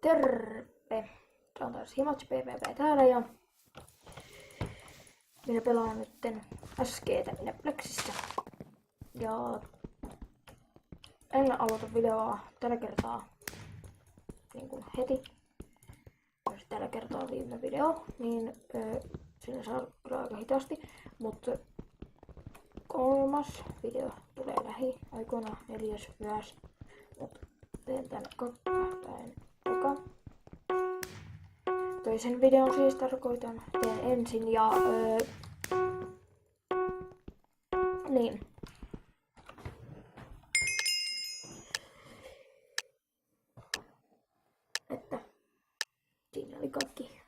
Terve! Se on taas Himatsi PvP täällä ja minä pelaan nytten SGtä Netflixissä. Ja en aloita videoa tällä kertaa niin kuin heti. Jos tällä kertaa viime video, niin sinne saa kyllä aika hitaasti. Mutta kolmas video tulee lähiaikoina, 4. myös. Mutta teen tän kakkopäin eka. Toisen videon siis tarkoitan, teen ensin ja niin. Että siinä oli kaikki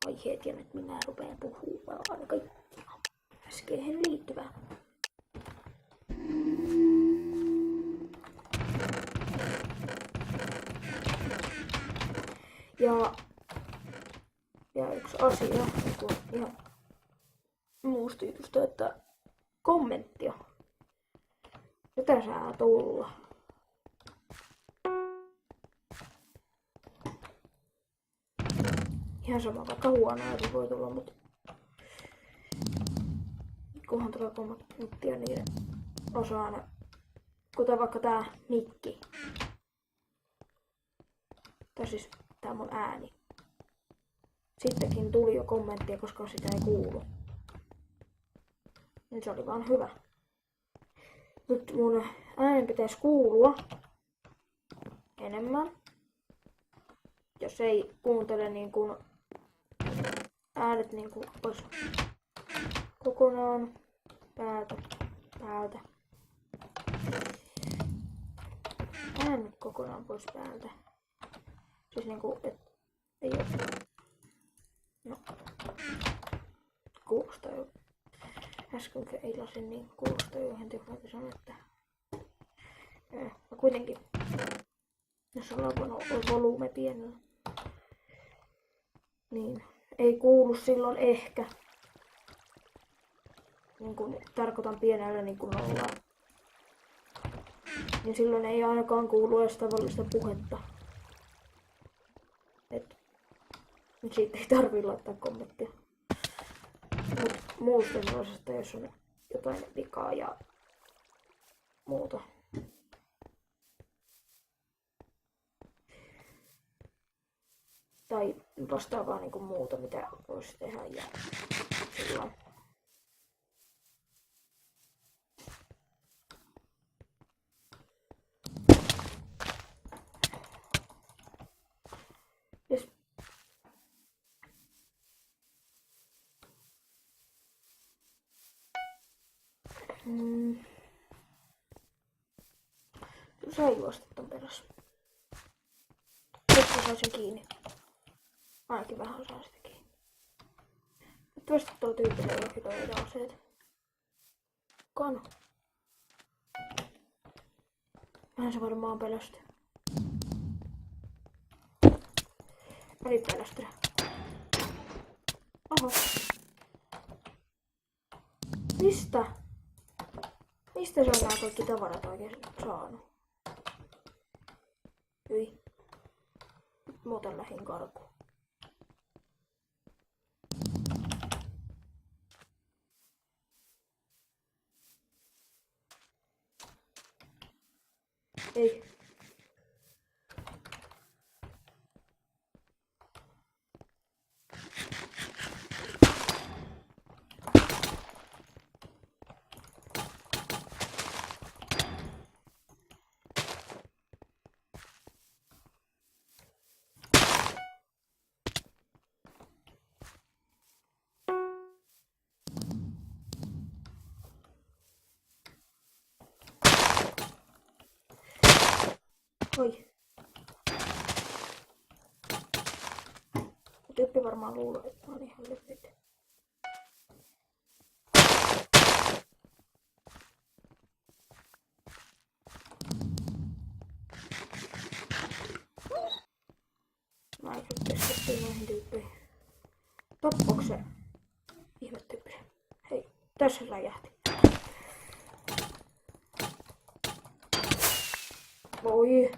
aiheet ja nyt minä rupean puhumaan kaikkia äskeihin liittyvää. Ja yksi asia ihan muusta jutusta, että kommenttia. Mitä saa tulla? Ihan sama, vaikka huonoa ei voi tulla, mutta kunhan tulee kommenttia, niin osaan, kuten vaikka tää mikki. Tai siis tää mun ääni. Sittenkin tuli jo kommenttia, koska sitä ei kuulu. Niin se oli vaan hyvä. Nyt mun äänen pitäisi kuulua enemmän. Jos ei kuuntele niin kuin äänet niin kuin pois kokonaan päältä. Äänet kokonaan pois päältä. Siis niinku, et ei oo. No. Kuulostaa jo. Äsken eilasin, niin kuulostaa jo ihan tyhmältä sanoa, että kuitenkin. Jos ollaan volyyme pienellä. Niin. Ei kuulu silloin ehkä. Niin kun tarkoitan pienellä niin kun ollaan. Niin silloin ei ainakaan kuulu edes tavallista puhetta. Nyt siitä ei tarvii laittaa kommenttia. Mut muusta sellaisesta, jos on jotain vikaa ja muuta. Tai vastaavaa niinku muuta, mitä voisi tehdä ja silloin. Yes. Sai juosta ton perässä. Nyt mä saisin kiinni. Ainakin vähän saan sitä kiinni. Nyt vasta tuo tyypille jokin toi aseet. Kano. Vähän se varmaan pelästyy. Ei pelästyä. Oho. Mistä? Mistä se on nää kaikki tavarat oikein saanut? Hyi. Muuten lähin karkuun. Ei. Oi. Tyyppi varmaan luulee, että mä oon ihan lyhyt. Mä en keskittyy noihin tyyppeihin. Tappoks se? Ihme tyyppi. Hei, tässä räjähti. Voi.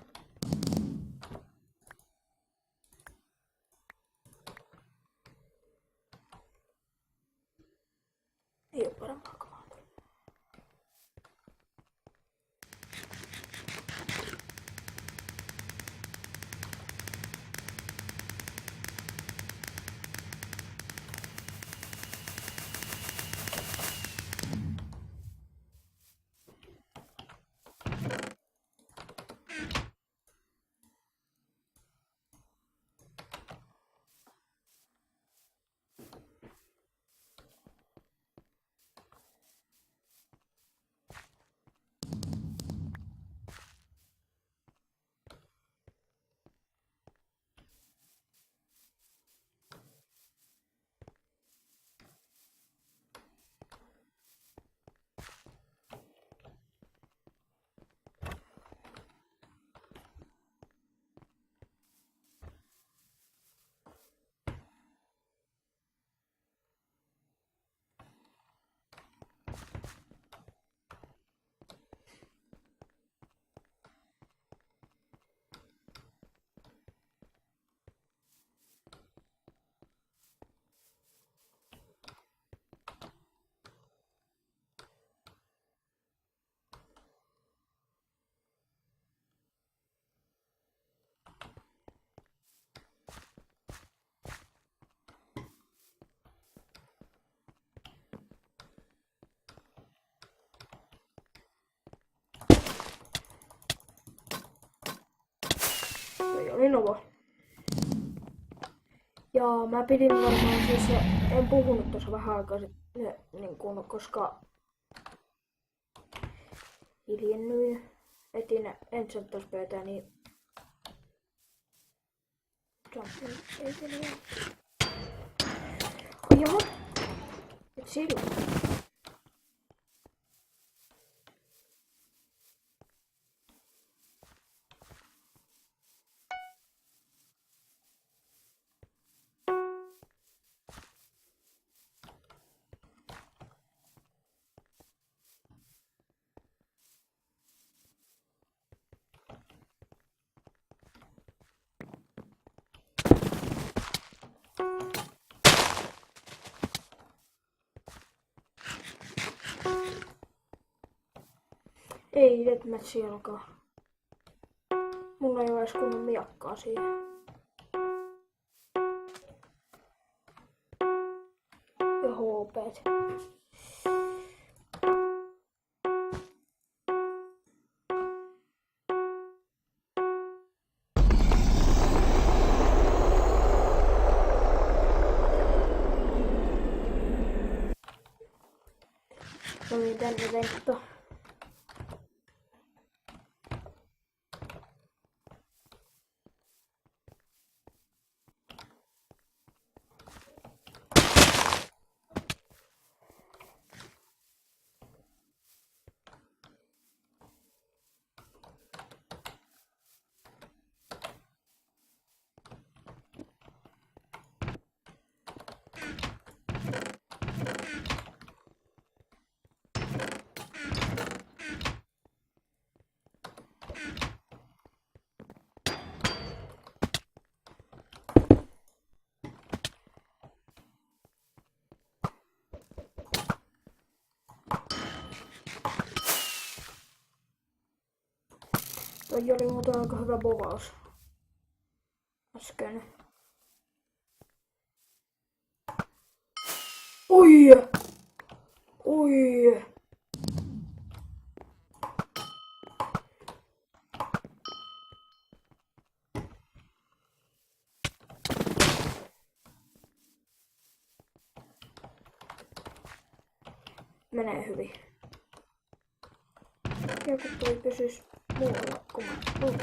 Novo. Ja mä pidin varmaan siis, en puhunut tuossa vähän aikaa sitten, niin kun, koska hiljennyin, etin Enchantress-pöytää, niin Jumpin ei vielä. Joo, et silloin. Ei deathmatchi alkaa. Mulla ei ole edes kunnon miakkaa siihen. Ja HP:t. No niin, tänne ventto. Toi oli muuten aika hyvä bovaus. Äsken. Oi! Oi! Menee hyvin. Joku toi pysys muualla, kun mä luulen.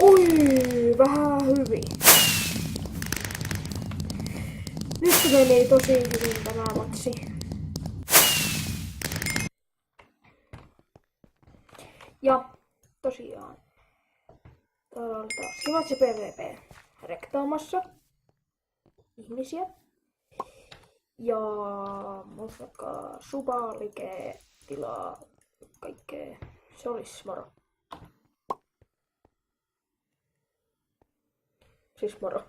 Oi, vähän hyvin. Nyt meni tosi hyvin tämä matsi. Ja tosiaan, täällä on taas Himatsi PvP rektaamassa ihmisiä. Ja muistakaa suba, like, tilaa, kaikkea. Se olisi moro. Siis moro.